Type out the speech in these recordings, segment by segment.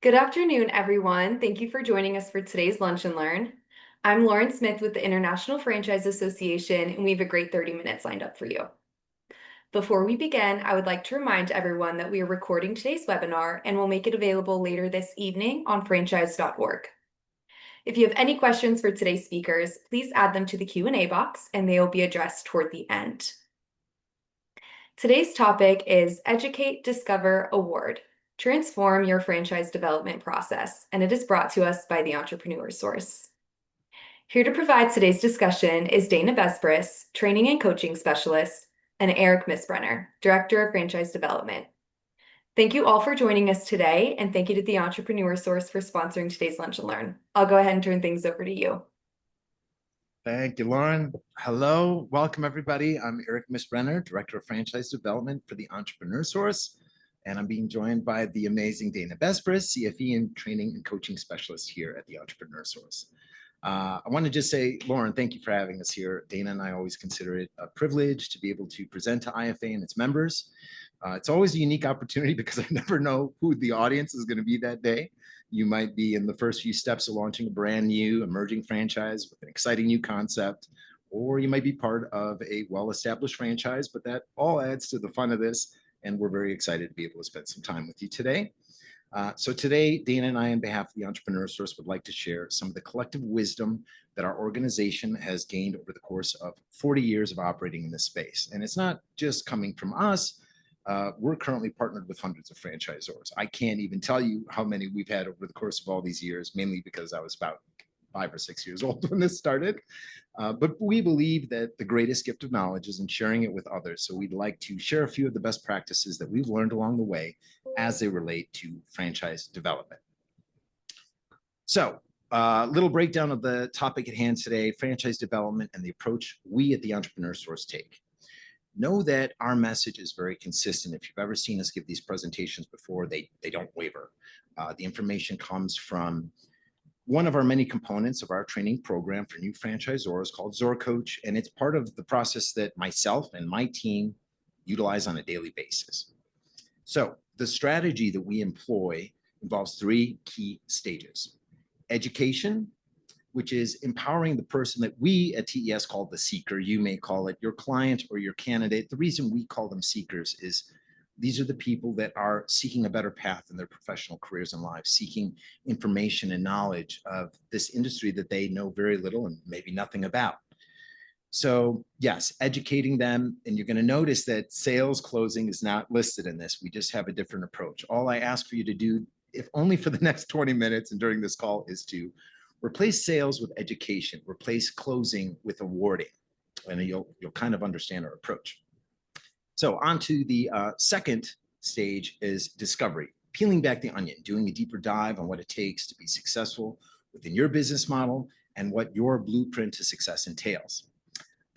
Good afternoon, everyone. Thank you for joining us for today's Lunch and Learn. I'm Lauren Smith with the International Franchise Association, and we have a great 30 minutes lined up for you. Before we begin, I would like to remind everyone that we are recording today's webinar and will make it available later this evening on franchise.org. If you have any questions for today's speakers, please add them to the Q&A box and they will be addressed toward the end. Today's topic is Educate, Discover, Award. Transform your franchise development process, and it is brought to us by the Entrepreneur Source. Here to provide today's discussion is Dana Besbris, Training and Coaching Specialist, and Eric Missbrenner, Director of Franchise Development. Thank you all for joining us today, and thank you to the Entrepreneur Source for sponsoring today's Lunch and Learn. I'll go ahead and turn things over to you. Thank you, Lauren. Hello, welcome everybody. I'm Eric Missbrenner, Director of Franchise Development for the Entrepreneur Source, and I'm being joined by the amazing Dana Besbris, CFE and Training and Coaching Specialist here at the Entrepreneur Source. I want to just say, Lauren, thank you for having us here. Dana and I always consider it a privilege to be able to present to IFA and its members. It's always a unique opportunity because I never know who the audience is going to be that day. You might be in the first few steps of launching a brand new emerging franchise with an exciting new concept, or you might be part of a well-established franchise, but that all adds to the fun of this. And we're very excited to be able to spend some time with you today. So today, Dana and I, on behalf of the Entrepreneur Source, would like to share some of the collective wisdom that our organization has gained over the course of 40 years of operating in this space. And it's not just coming from us. We're currently partnered with hundreds of franchisors. I can't even tell you how many we've had over the course of all these years, mainly because I was about 5 or 6 years old when this started. But we believe that the greatest gift of knowledge is in sharing it with others. So we'd like to share a few of the best practices that we've learned along the way as they relate to franchise development. So a little breakdown of the topic at hand today, franchise development and the approach we at the Entrepreneur Source take. Know that our message is very consistent. If you've ever seen us give these presentations before, they don't waver. The information comes from one of our many components of our training program for new franchisors called Zor Coach, and it's part of the process that myself and my team utilize on a daily basis. So the strategy that we employ involves 3 key stages. Education, which is empowering the person that we at TES call the seeker. You may call it your client or your candidate. The reason we call them seekers is these are the people that are seeking a better path in their professional careers and lives, seeking information and knowledge of this industry that they know very little and maybe nothing about. So yes, educating them, and you're going to notice that sales closing is not listed in this. We just have a different approach. All I ask for you to do, if only for the next 20 minutes and during this call, is to replace sales with education, replace closing with awarding, and you'll kind of understand our approach. So on to the second stage is discovery, peeling back the onion, doing a deeper dive on what it takes to be successful within your business model and what your blueprint to success entails.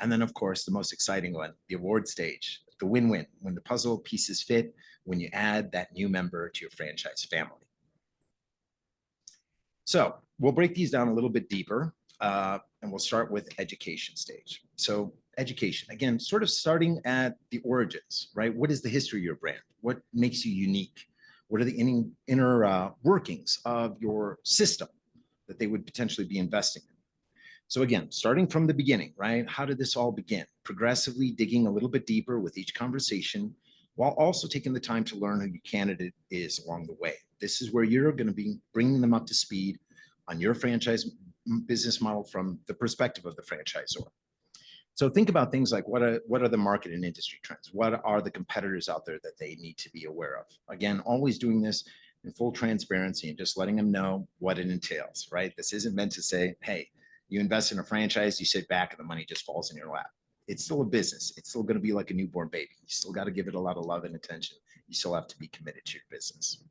And then, of course, the most exciting one, the award stage, the win-win, when the puzzle pieces fit, when you add that new member to your franchise family. So we'll break these down a little bit deeper, and we'll start with education stage. So education, again, sort of starting at the origins, right? What is the history of your brand? What makes you unique? What are the inner workings of your system that they would potentially be investing in? So again, starting from the beginning, right? How did this all begin? Progressively digging a little bit deeper with each conversation, while also taking the time to learn who your candidate is along the way. This is where you're going to be bringing them up to speed on your franchise business model from the perspective of the franchisor. So think about things like what are the market and industry trends? What are the competitors out there that they need to be aware of? Again, always doing this in full transparency and just letting them know what it entails, right? This isn't meant to say, hey, you invest in a franchise, you sit back and the money just falls in your lap. It's still a business. It's still going to be like a newborn baby. You still got to give it a lot of love and attention. You still have to be committed to your business.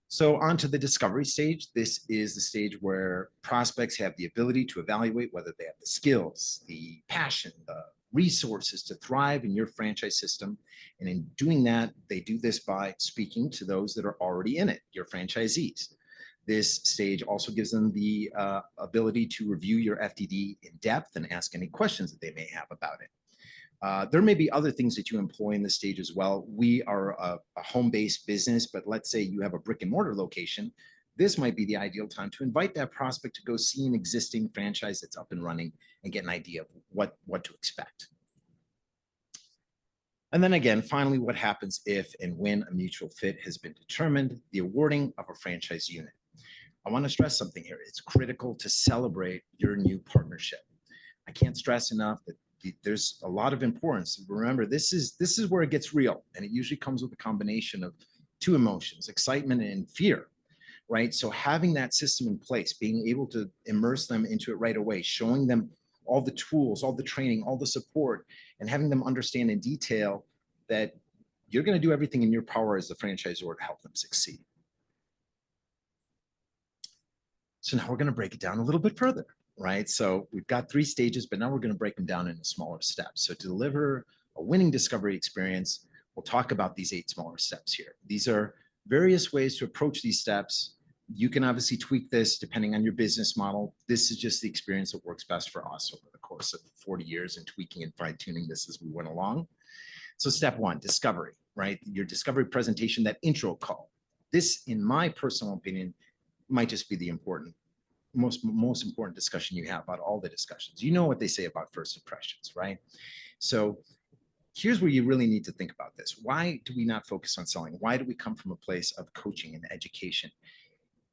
So on to the discovery stage. This is the stage where prospects have the ability to evaluate whether they have the skills, the passion, the resources to thrive in your franchise system. And in doing that, they do this by speaking to those that are already in it, your franchisees. This stage also gives them the ability to review your FDD in depth and ask any questions that they may have about it. There may be other things that you employ in this stage as well. We are a home-based business, but let's say you have a brick and mortar location. This might be the ideal time to invite that prospect to go see an existing franchise that's up and running and get an idea of what to expect. And then again, finally, what happens if and when a mutual fit has been determined, the awarding of a franchise unit. I want to stress something here. It's critical to celebrate your new partnership. I can't stress enough that there's a lot of importance. Remember, this is where it gets real, and it usually comes with a combination of two emotions, excitement and fear, right? So having that system in place, being able to immerse them into it right away, showing them all the tools, all the training, all the support, and having them understand in detail that you're going to do everything in your power as the franchisor to help them succeed. So now we're going to break it down a little bit further, right? So we've got 3 stages, but now we're going to break them down into smaller steps. So to deliver a winning discovery experience, we'll talk about these 8 smaller steps here. These are various ways to approach these steps. You can obviously tweak this depending on your business model. This is just the experience that works best for us over the course of 40 years and tweaking and fine tuning this as we went along. So step 1, discovery, right? Your discovery presentation, that intro call. This, in my personal opinion, might just be the most important discussion you have about all the discussions. You know what they say about first impressions, right? So here's where you really need to think about this. Why do we not focus on selling? Why do we come from a place of coaching and education?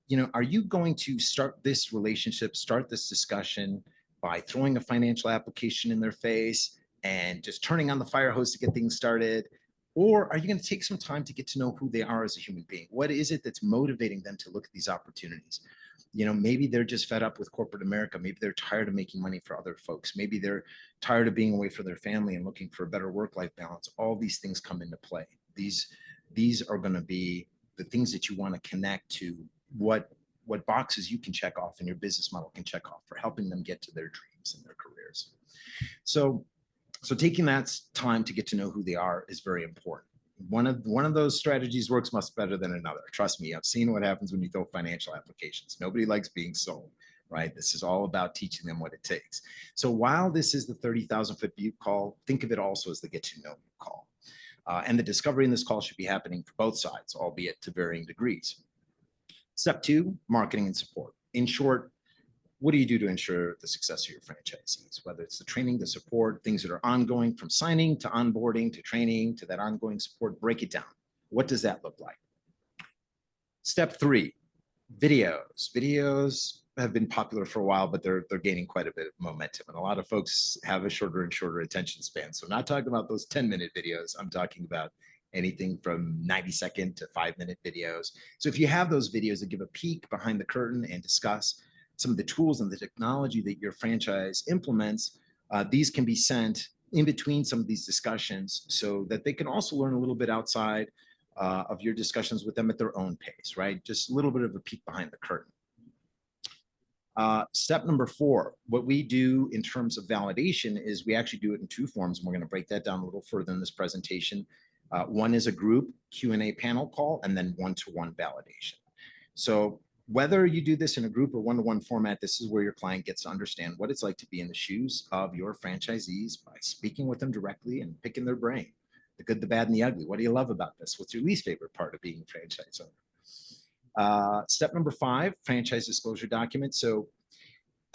You know, are you going to start this relationship, start this discussion by throwing a financial application in their face and just turning on the fire hose to get things started? Or are you going to take some time to get to know who they are as a human being? What is it that's motivating them to look at these opportunities? You know, maybe they're just fed up with corporate America. Maybe they're tired of making money for other folks. Maybe they're tired of being away from their family and looking for a better work-life balance. All these things come into play. These are going to be the things that you want to connect to what boxes you can check off and your business model can check off for helping them get to their dreams and their careers. So taking that time to get to know who they are is very important. One of those strategies works much better than another. Trust me, I've seen what happens when you throw financial applications. Nobody likes being sold, right? This is all about teaching them what it takes. So while this is the 30,000-foot view call, think of it also as the get to know you call. And the discovery in this call should be happening for both sides, albeit to varying degrees. Step 2, marketing and support. In short, what do you do to ensure the success of your franchisees? Whether it's the training, the support, things that are ongoing from signing to onboarding to training to that ongoing support, break it down. What does that look like? Step 3, videos. Videos have been popular for a while, but they're gaining quite a bit of momentum. And a lot of folks have a shorter and shorter attention span. So I'm not talking about those 10-minute videos. I'm talking about anything from 90-second to 5-minute videos. So if you have those videos that give a peek behind the curtain and discuss some of the tools and the technology that your franchise implements, these can be sent in between some of these discussions so that they can also learn a little bit outside of your discussions with them at their own pace, right? Just a little bit of a peek behind the curtain. Step number 4, what we do in terms of validation is we actually do it in 2 forms, and we're going to break that down a little further in this presentation. One is a group Q&A panel call, and then one-to-one validation. So whether you do this in a group or one-to-one format, this is where your client gets to understand what it's like to be in the shoes of your franchisees by speaking with them directly and picking their brain. The good, the bad, and the ugly. What do you love about this? What's your least favorite part of being a franchise owner? Step number 5, franchise disclosure document. So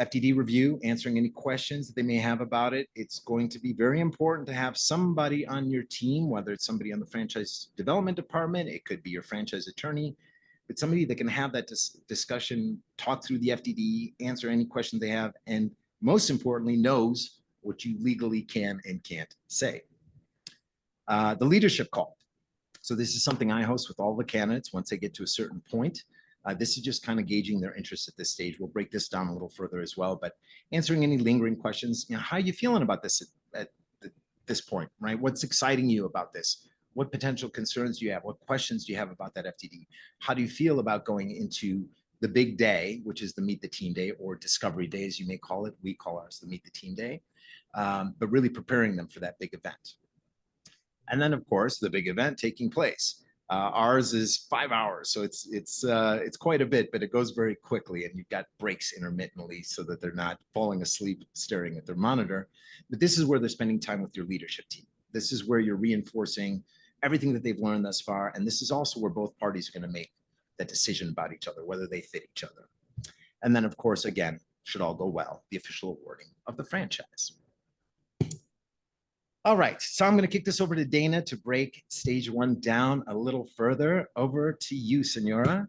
FDD review, answering any questions that they may have about it. It's going to be very important to have somebody on your team, whether it's somebody on the franchise development department, it could be your franchise attorney, but somebody that can have that discussion, talk through the FDD, answer any questions they have, and most importantly, knows what you legally can and can't say. The leadership call. So this is something I host with all the candidates once they get to a certain point. This is just kind of gauging their interest at this stage. We'll break this down a little further as well, but answering any lingering questions. You know, how are you feeling about this at this point, right? What's exciting you about this? What potential concerns do you have? What questions do you have about that FTD? How do you feel about going into the big day, which is the Meet the Team Day or Discovery Day, as you may call it? We call ours the Meet the Team Day, but really preparing them for that big event. And then, of course, the big event taking place. Ours is 5 hours, so it's quite a bit, but it goes very quickly, and you've got breaks intermittently so that they're not falling asleep staring at their monitor. But this is where they're spending time with your leadership team. This is where you're reinforcing everything that they've learned thus far, and this is also where both parties are going to make that decision about each other, whether they fit each other. And then, of course, again, should all go well, the official awarding of the franchise. All right, so I'm going to kick this over to Dana to break stage one down a little further. Over to you, Senora.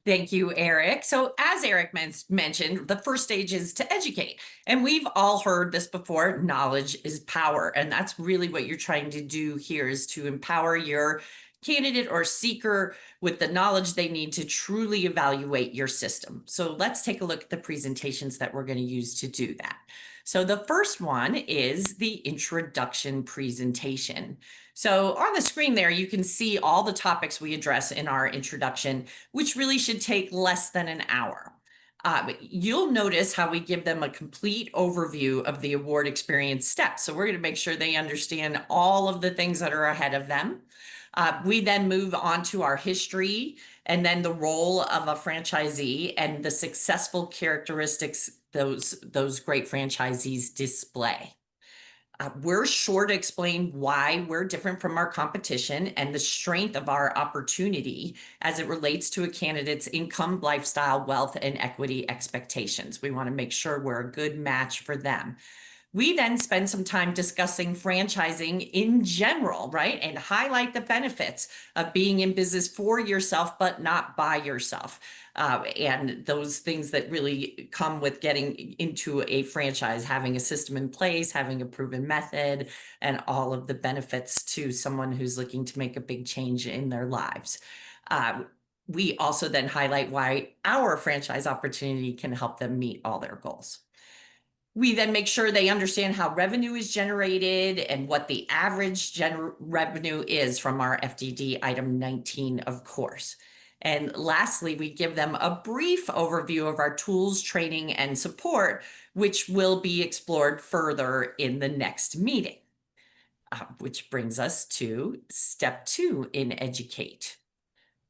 Thank you, Eric. So as Eric mentioned, the first stage is to educate. And we've all heard this before, knowledge is power. And that's really what you're trying to do here, is to empower your candidate or seeker with the knowledge they need to truly evaluate your system. So let's take a look at the presentations that we're going to use to do that. So the first one is the introduction presentation. So on the screen there, you can see all the topics we address in our introduction, which really should take less than an hour. You'll notice how we give them a complete overview of the award experience steps. So we're going to make sure they understand all of the things that are ahead of them. We then move on to our history and then the role of a franchisee and the successful characteristics those great franchisees display. We're sure to explain why we're different from our competition and the strength of our opportunity as it relates to a candidate's income, lifestyle, wealth, and equity expectations. We want to make sure we're a good match for them. We then spend some time discussing franchising in general, right? And highlight the benefits of being in business for yourself, but not by yourself. And those things that really come with getting into a franchise, having a system in place, having a proven method, and all of the benefits to someone who's looking to make a big change in their lives. We also then highlight why our franchise opportunity can help them meet all their goals. We then make sure they understand how revenue is generated and what the average revenue is from our FDD item 19, of course. And lastly, we give them a brief overview of our tools, training, and support, which will be explored further in the next meeting. Which brings us to step 2 in Educate,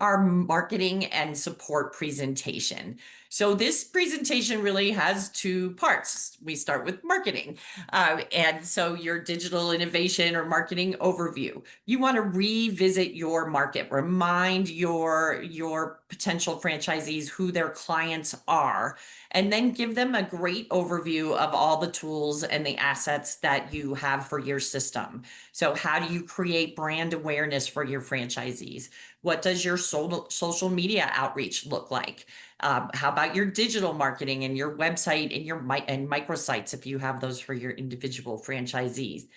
our marketing and support presentation. So this presentation really has 2 parts. We start with marketing. And so your digital innovation or marketing overview. You want to revisit your market, remind your potential franchisees who their clients are, and then give them a great overview of all the tools and the assets that you have for your system. So how do you create brand awareness for your franchisees? What does your social media outreach look like? How about your digital marketing and your website and your microsites, if you have those for your individual franchisees?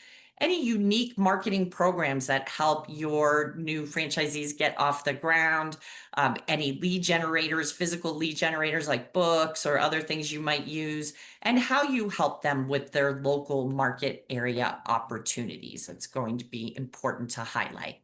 Any unique marketing programs that help your new franchisees get off the ground? Any lead generators, physical lead generators like books or other things you might use, and how you help them with their local market area opportunities. That's going to be important to highlight.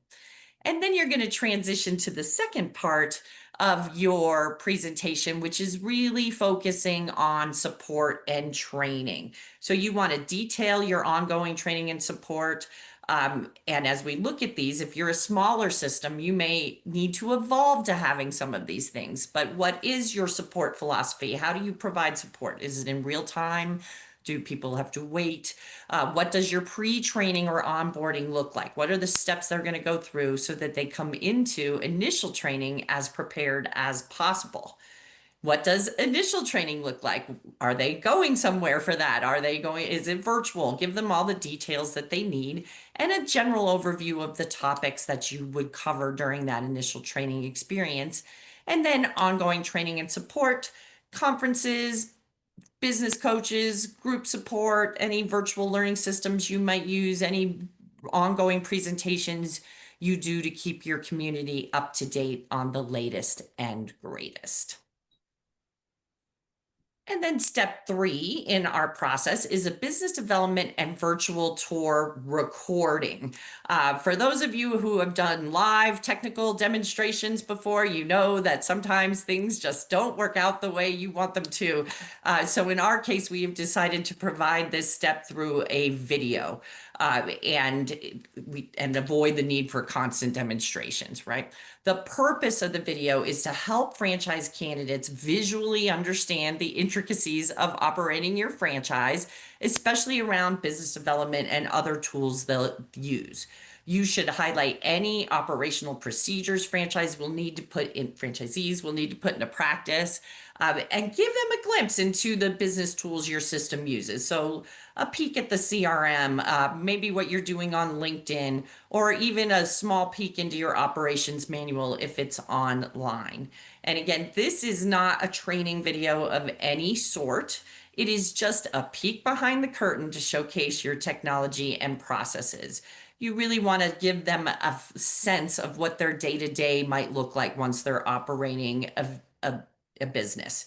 And then you're going to transition to the second part of your presentation, which is really focusing on support and training. So you want to detail your ongoing training and support. And as we look at these, if you're a smaller system, you may need to evolve to having some of these things. But what is your support philosophy? How do you provide support? Is it in real time? Do people have to wait? What does your pre-training or onboarding look like? What are the steps they're going to go through so that they come into initial training as prepared as possible? What does initial training look like? Are they going somewhere for that? Is it virtual? Give them all the details that they need and a general overview of the topics that you would cover during that initial training experience. And then ongoing training and support, conferences, business coaches, group support, any virtual learning systems you might use, any ongoing presentations you do to keep your community up to date on the latest and greatest. And then step 3 in our process is a business development and virtual tour recording. For those of you who have done live technical demonstrations before, you know that sometimes things just don't work out the way you want them to. So in our case, we have decided to provide this step through a video. and avoid the need for constant demonstrations, right? The purpose of the video is to help franchise candidates visually understand the intricacies of operating your franchise, especially around business development and other tools they'll use. You should highlight any operational procedures franchisees will need to put into practice, and give them a glimpse into the business tools your system uses. So a peek at the CRM, maybe what you're doing on LinkedIn, or even a small peek into your operations manual if it's online. And again, this is not a training video of any sort. It is just a peek behind the curtain to showcase your technology and processes. You really want to give them a sense of what their day-to-day might look like once they're operating a business.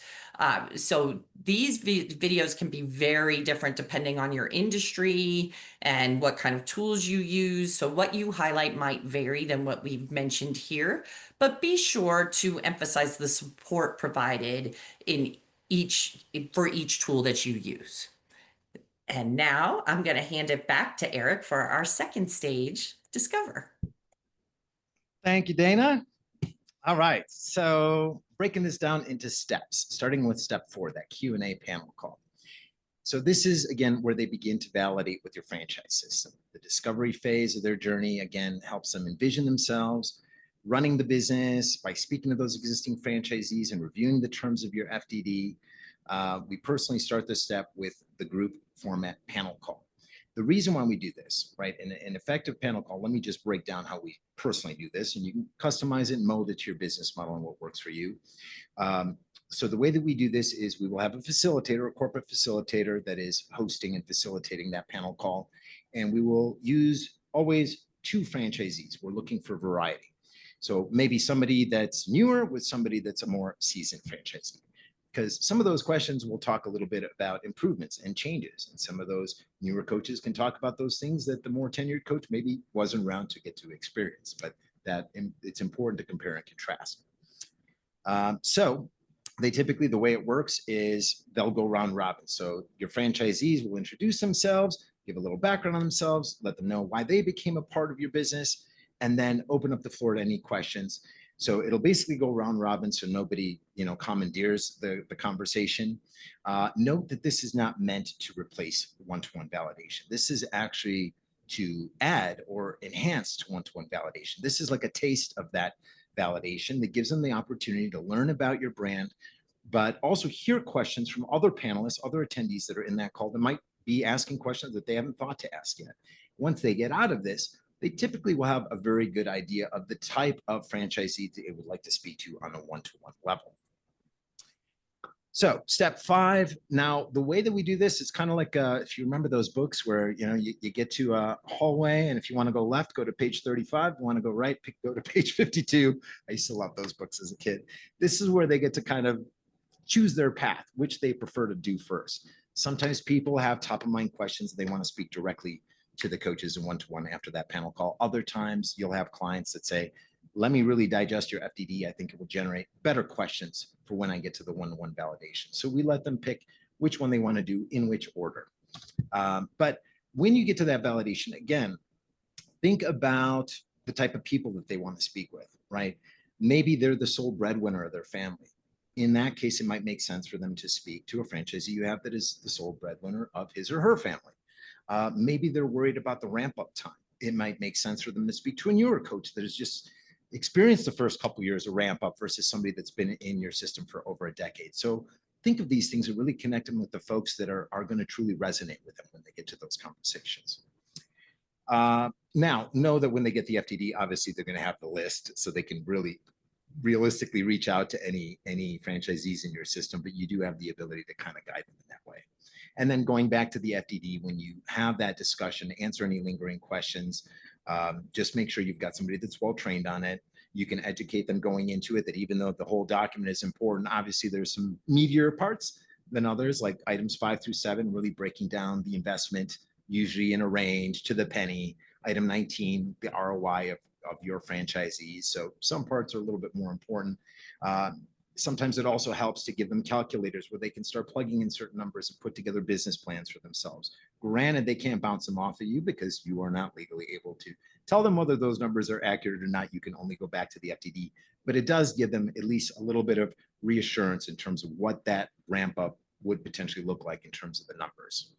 So these videos can be very different depending on your industry and what kind of tools you use. So what you highlight might vary than what we've mentioned here, but be sure to emphasize the support provided for each tool that you use. And now I'm going to hand it back to Eric for our second stage, Discover. Thank you, Dana. All right, so breaking this down into steps, starting with step 4, that Q&A panel call. So this is, again, where they begin to validate with your franchise system. The discovery phase of their journey, again, helps them envision themselves running the business by speaking to those existing franchisees and reviewing the terms of your FDD. We personally start this step with the group format panel call. The reason why we do this, right, in an effective panel call, let me just break down how we personally do this, and you can customize it and mold it to your business model and what works for you. So the way that we do this is we will have a facilitator, a corporate facilitator that is hosting and facilitating that panel call. And we will use always 2 franchisees. We're looking for variety. So maybe somebody that's newer with somebody that's a more seasoned franchisee. Because some of those questions we'll talk a little bit about improvements and changes. And some of those newer coaches can talk about those things that the more tenured coach maybe wasn't around to get to experience. But that it's important to compare and contrast. So they typically, the way it works is they'll go round robin. So your franchisees will introduce themselves, give a little background on themselves, let them know why they became a part of your business, and then open up the floor to any questions. So it'll basically go round robin so nobody, commandeers the conversation. Note that this is not meant to replace one-to-one validation. This is actually to add or enhance to one-to-one validation. This is like a taste of that validation that gives them the opportunity to learn about your brand, but also hear questions from other panelists, other attendees that are in that call that might be asking questions that they haven't thought to ask yet. Once they get out of this, they typically will have a very good idea of the type of franchisee that they would like to speak to on a one-to-one level. So step 5, now the way that we do this is kind of like if you remember those books where you get to a hallway, and if you want to go left, go to page 35. If you want to go right, go to page 52. I used to love those books as a kid. This is where they get to kind of choose their path, which they prefer to do first. Sometimes people have top of mind questions they want to speak directly to the coaches in one-to-one after that panel call. Other times you'll have clients that say, let me really digest your FDD. I think it will generate better questions for when I get to the one-to-one validation. So we let them pick which one they want to do in which order. But when you get to that validation, again, think about the type of people that they want to speak with, right? Maybe they're the sole breadwinner of their family. In that case, it might make sense for them to speak to a franchisee you have that is the sole breadwinner of his or her family. Maybe they're worried about the ramp-up time. It might make sense for them to speak to a newer coach that has just experienced the first couple of years of ramp-up versus somebody that's been in your system for over a decade. So think of these things and really connect them with the folks that are going to truly resonate with them when they get to those conversations. Now, know that when they get the FDD, obviously they're going to have the list so they can really realistically reach out to any franchisees in your system, but you do have the ability to kind of guide them in that way. And then going back to the FDD, when you have that discussion, answer any lingering questions, just make sure you've got somebody that's well trained on it. You can educate them going into it that even though the whole document is important, obviously there's some meatier parts than others, like items 5 through 7, really breaking down the investment, usually in a range to the penny. Item 19, the ROI of your franchisees. So some parts are a little bit more important. Sometimes it also helps to give them calculators where they can start plugging in certain numbers and put together business plans for themselves. Granted, they can't bounce them off of you because you are not legally able to tell them whether those numbers are accurate or not. You can only go back to the FTD, but it does give them at least a little bit of reassurance in terms of what that ramp up would potentially look like in terms of the numbers.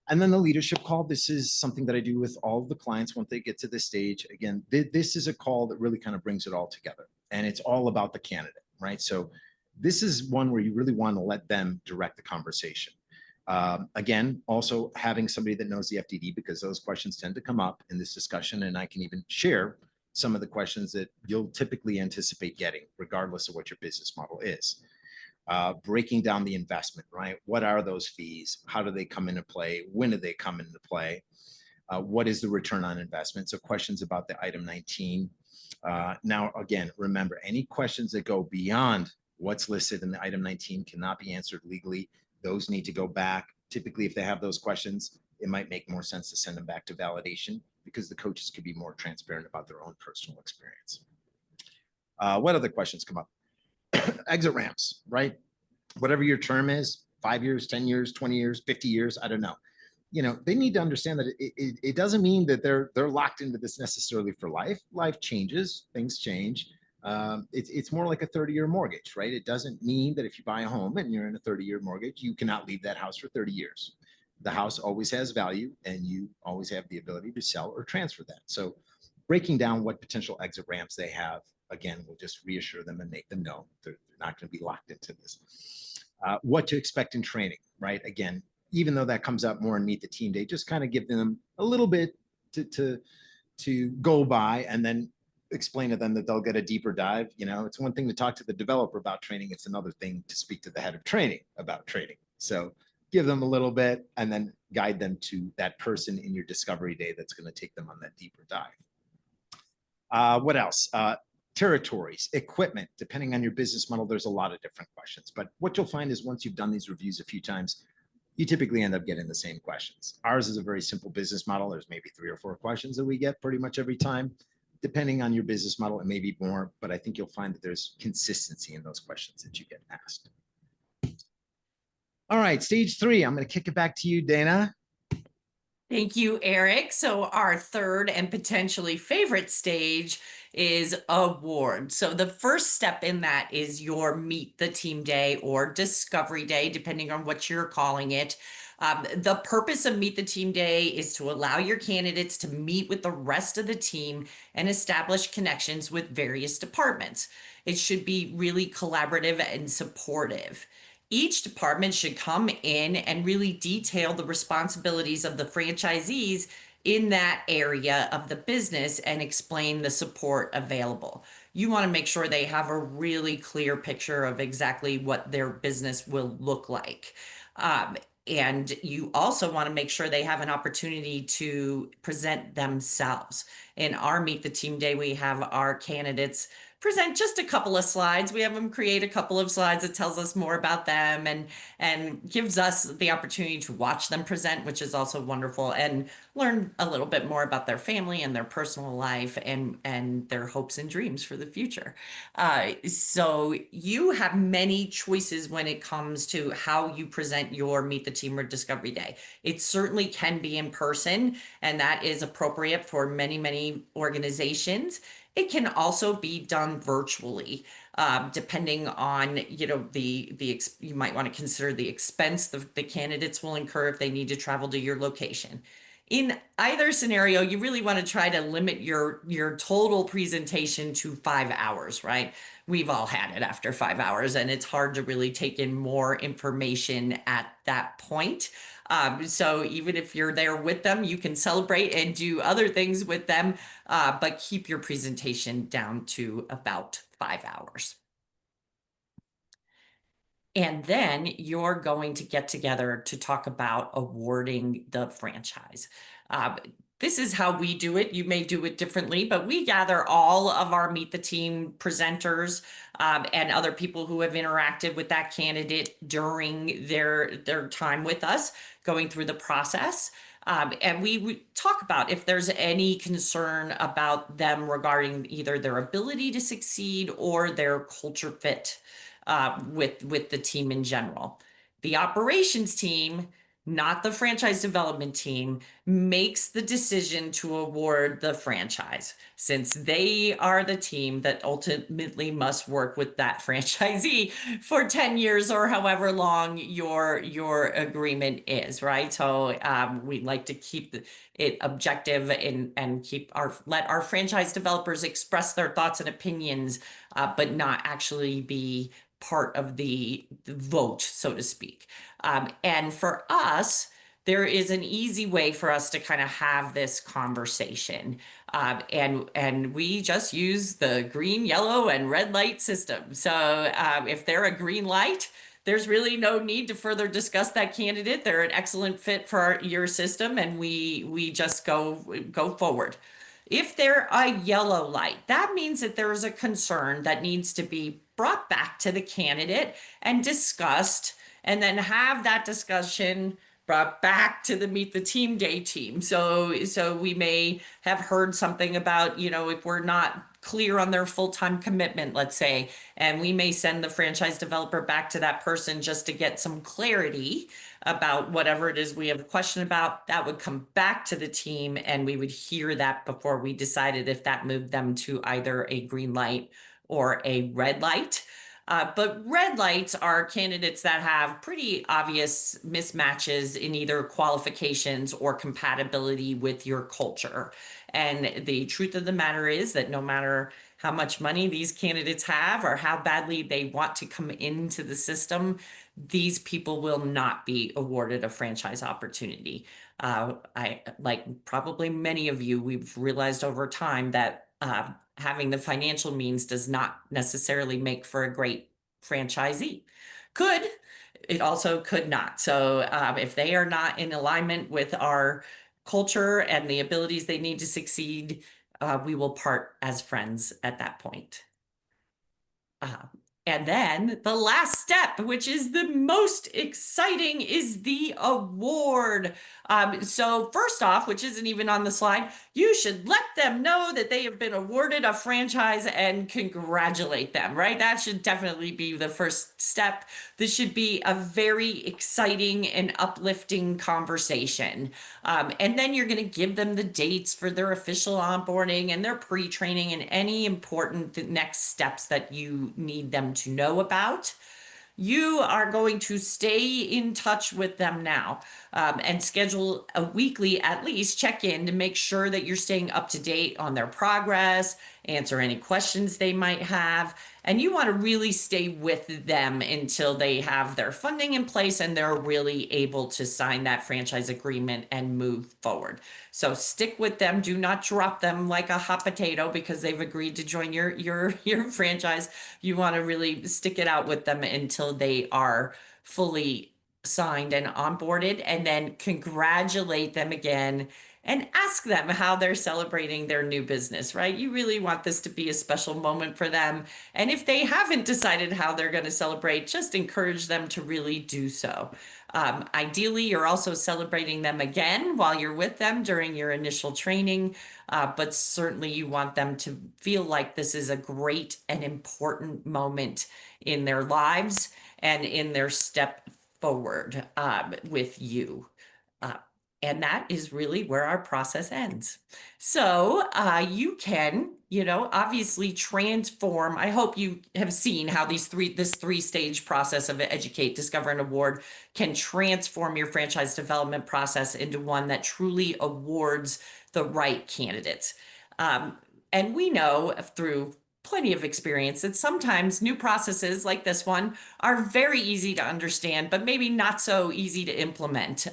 And then the leadership call. This is something that I do with all of the clients once they get to this stage. Again, this is a call that really kind of brings it all together, and it's all about the candidate, right? So this is one where you really want to let them direct the conversation. Again, also having somebody that knows the FTD, because those questions tend to come up in this discussion, and I can even share some of the questions that you'll typically anticipate getting, regardless of what your business model is. Breaking down the investment, right? What are those fees? How do they come into play? When do they come into play? What is the return on investment? So questions about the item 19. Now, again, remember, any questions that go beyond what's listed in the item 19 cannot be answered legally. Those need to go back. Typically, if they have those questions, it might make more sense to send them back to validation because the coaches could be more transparent about their own personal experience. What other questions come up? Exit ramps, right? Whatever your term is, 5 years, 10 years, 20 years, 50 years, I don't know. You know, they need to understand that it doesn't mean that they're locked into this necessarily for life. Life changes, things change. It's more like a 30-year mortgage, right? It doesn't mean that if you buy a home and you're in a 30-year mortgage, you cannot leave that house for 30 years. The house always has value, and you always have the ability to sell or transfer that. So breaking down what potential exit ramps they have, again, will just reassure them and make them know they're not going to be locked into this. What to expect in training, right? Again, even though that comes up more in Meet the Team Day, just kind of give them a little bit to go by, and then explain to them that they'll get a deeper dive. You know, it's one thing to talk to the developer about training. It's another thing to speak to the head of training about training. So give them a little bit and then guide them to that person in your discovery day that's going to take them on that deeper dive. What else? Territories, equipment, depending on your business model, there's a lot of different questions. But what you'll find is once you've done these reviews a few times, you typically end up getting the same questions. Ours is a very simple business model. There's maybe 3 or 4 questions that we get pretty much every time. Depending on your business model, it may be more, but I think you'll find that there's consistency in those questions that you get asked. All right, stage 3, I'm going to kick it back to you, Dana. Thank you, Eric. So our third and potentially favorite stage is award. So the first step in that is your Meet the Team Day or Discovery Day, depending on what you're calling it. The purpose of Meet the Team Day is to allow your candidates to meet with the rest of the team and establish connections with various departments. It should be really collaborative and supportive. Each department should come in and really detail the responsibilities of the franchisees in that area of the business and explain the support available. You want to make sure they have a really clear picture of exactly what their business will look like. And you also want to make sure they have an opportunity to present themselves. In our Meet the Team Day, we have our candidates present just a couple of slides. We have them create a couple of slides that tells us more about them and gives us the opportunity to watch them present, which is also wonderful, and learn a little bit more about their family and their personal life and their hopes and dreams for the future. So you have many choices when it comes to how you present your Meet the Team or Discovery Day. It certainly can be in person, and that is appropriate for many, many organizations. It can also be done virtually, depending on, you know, you might want to consider the expense the candidates will incur if they need to travel to your location. In either scenario, you really want to try to limit your total presentation to 5 hours, right? We've all had it after 5 hours, and it's hard to really take in more information at that point. So even if you're there with them, you can celebrate and do other things with them, but keep your presentation down to about 5 hours. And then you're going to get together to talk about awarding the franchise. This is how we do it. You may do it differently, but we gather all of our Meet the Team presenters and other people who have interacted with that candidate during their time with us, going through the process. And we talk about if there's any concern about them regarding either their ability to succeed or their culture fit with the team in general. The operations team, not the franchise development team, makes the decision to award the franchise, since they are the team that ultimately must work with that franchisee for 10 years or however long your agreement is, right? So we like to keep it objective and let our franchise developers express their thoughts and opinions, but not actually be part of the vote, so to speak. And for us, there is an easy way for us to kind of have this conversation. And we just use the green, yellow, and red light system. So if they're a green light, there's really no need to further discuss that candidate. They're an excellent fit for your system, and we just go forward. If they're a yellow light, that means that there is a concern that needs to be brought back to the candidate and discussed, and then have that discussion brought back to the Meet the Team Day team. So we may have heard something about, if we're not clear on their full-time commitment, let's say, and we may send the franchise developer back to that person just to get some clarity about whatever it is we have a question about. That would come back to the team, and we would hear that before we decided if that moved them to either a green light or a red light. But red lights are candidates that have pretty obvious mismatches in either qualifications or compatibility with your culture. And the truth of the matter is that no matter how much money these candidates have or how badly they want to come into the system, these people will not be awarded a franchise opportunity. Like probably many of you, we've realized over time that having the financial means does not necessarily make for a great franchisee. Could, it also could not. So if they are not in alignment with our culture and the abilities they need to succeed, we will part as friends at that point. And then the last step, which is the most exciting, is the award. So first off, which isn't even on the slide, you should let them know that they have been awarded a franchise and congratulate them, right? That should definitely be the first step. This should be a very exciting and uplifting conversation. And then you're going to give them the dates for their official onboarding and their pre-training and any important next steps that you need them to know about. You are going to stay in touch with them now, and schedule a weekly, at least, check-in to make sure that you're staying up to date on their progress, answer any questions they might have, and you want to really stay with them until they have their funding in place and they're really able to sign that franchise agreement and move forward. So stick with them. Do not drop them like a hot potato because they've agreed to join your franchise. You want to really stick it out with them until they are fully signed and onboarded, and then congratulate them again and ask them how they're celebrating their new business, right? You really want this to be a special moment for them. And if they haven't decided how they're going to celebrate, just encourage them to really do so. Ideally, you're also celebrating them again while you're with them during your initial training, but certainly you want them to feel like this is a great and important moment in their lives and in their step forward with you. And that is really where our process ends. So you can, obviously transform. I hope you have seen how this three-stage process of educate, discover, and award can transform your franchise development process into one that truly awards the right candidates. And we know through plenty of experience that sometimes new processes like this one are very easy to understand, but maybe not so easy to implement.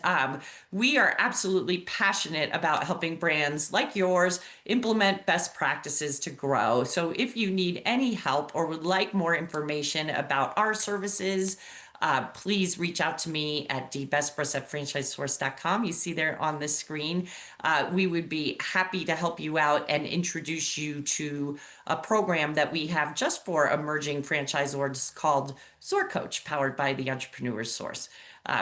We are absolutely passionate about helping brands like yours implement best practices to grow. So if you need any help or would like more information about our services, please reach out to me at dbesbris@franchisesource.com. You see there on the screen. We would be happy to help you out and introduce you to a program that we have just for emerging franchisors called Soar Coach, powered by the Entrepreneur's Source.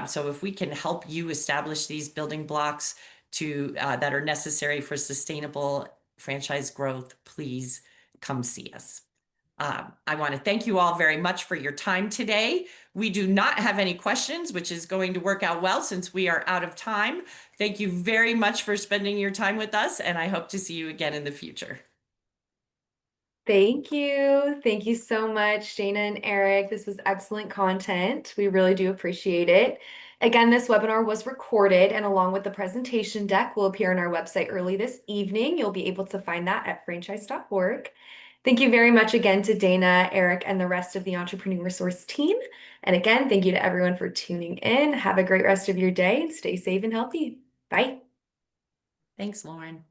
So if we can help you establish these building blocks that are necessary for sustainable franchise growth, please come see us. I want to thank you all very much for your time today. We do not have any questions, which is going to work out well since we are out of time. Thank you very much for spending your time with us, and I hope to see you again in the future. Thank you. Thank you so much, Dana and Eric. This was excellent content. We really do appreciate it. Again, this webinar was recorded and along with the presentation deck will appear on our website early this evening. You'll be able to find that at franchise.org. Thank you very much again to Dana, Eric, and the rest of the Entrepreneur Resource team. And again, thank you to everyone for tuning in. Have a great rest of your day and stay safe and healthy. Bye. Thanks, Lauren.